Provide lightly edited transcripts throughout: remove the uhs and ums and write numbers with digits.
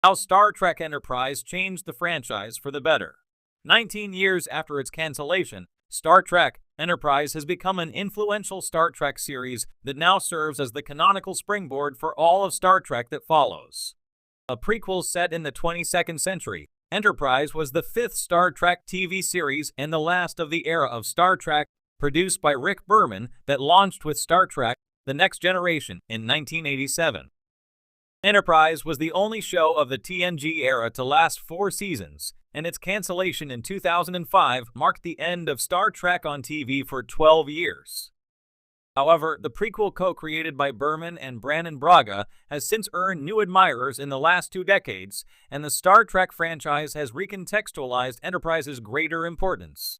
How Star Trek Enterprise changed the franchise for the better. 19 years after its cancellation, Star Trek Enterprise has become an influential Star Trek series that now serves as the canonical springboard for all of Star Trek that follows. A prequel set in the 22nd century, Enterprise was the fifth Star Trek TV series and the last of the era of Star Trek, produced by Rick Berman, that launched with Star Trek: The Next Generation in 1987. Enterprise was the only show of the TNG era to last 4 seasons, and its cancellation in 2005 marked the end of Star Trek on TV for 12 years. However, the prequel co-created by Berman and Brannon Braga has since earned new admirers in the last 2 decades, and the Star Trek franchise has recontextualized Enterprise's greater importance.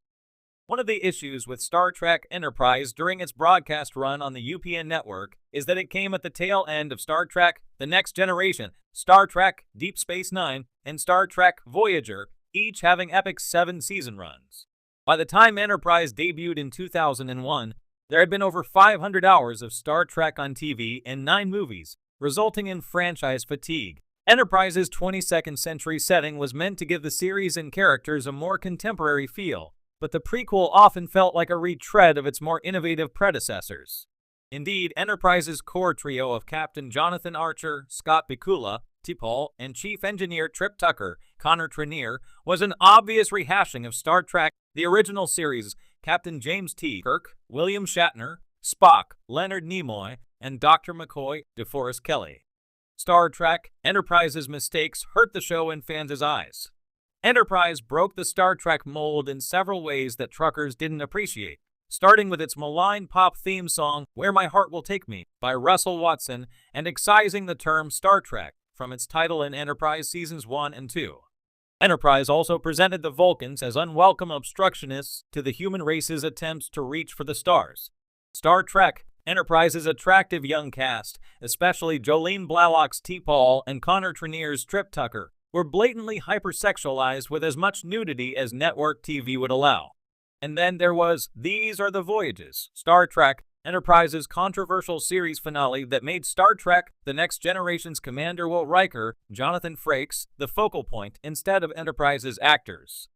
One of the issues with Star Trek Enterprise during its broadcast run on the UPN network is that it came at the tail end of Star Trek: The Next Generation, Star Trek: Deep Space Nine, and Star Trek: Voyager, each having epic 7-season runs. By the time Enterprise debuted in 2001, there had been over 500 hours of Star Trek on TV and 9 movies, resulting in franchise fatigue. Enterprise's 22nd century setting was meant to give the series and characters a more contemporary feel, but the prequel often felt like a retread of its more innovative predecessors. Indeed, Enterprise's core trio of Captain Jonathan Archer, Scott Bakula, T'Pol, and Chief Engineer Trip Tucker, Connor Trinneer, was an obvious rehashing of Star Trek: The Original Series. Captain James T. Kirk, William Shatner, Spock, Leonard Nimoy, and Dr. McCoy, DeForest Kelley. Star Trek Enterprise's mistakes hurt the show in fans' eyes. Enterprise broke the Star Trek mold in several ways that truckers didn't appreciate, starting with its malign pop theme song, Where My Heart Will Take Me, by Russell Watson, and excising the term Star Trek from its title in Enterprise Seasons 1 and 2. Enterprise also presented the Vulcans as unwelcome obstructionists to the human race's attempts to reach for the stars. Star Trek Enterprise's attractive young cast, especially Jolene Blalock's T'Pol and Connor Trinneer's Trip Tucker, were blatantly hypersexualized with as much nudity as network TV would allow. And then there was These Are the Voyages, Star Trek Enterprise's controversial series finale that made Star Trek: The Next Generation's Commander Will Riker, Jonathan Frakes, the focal point instead of Enterprise's actors.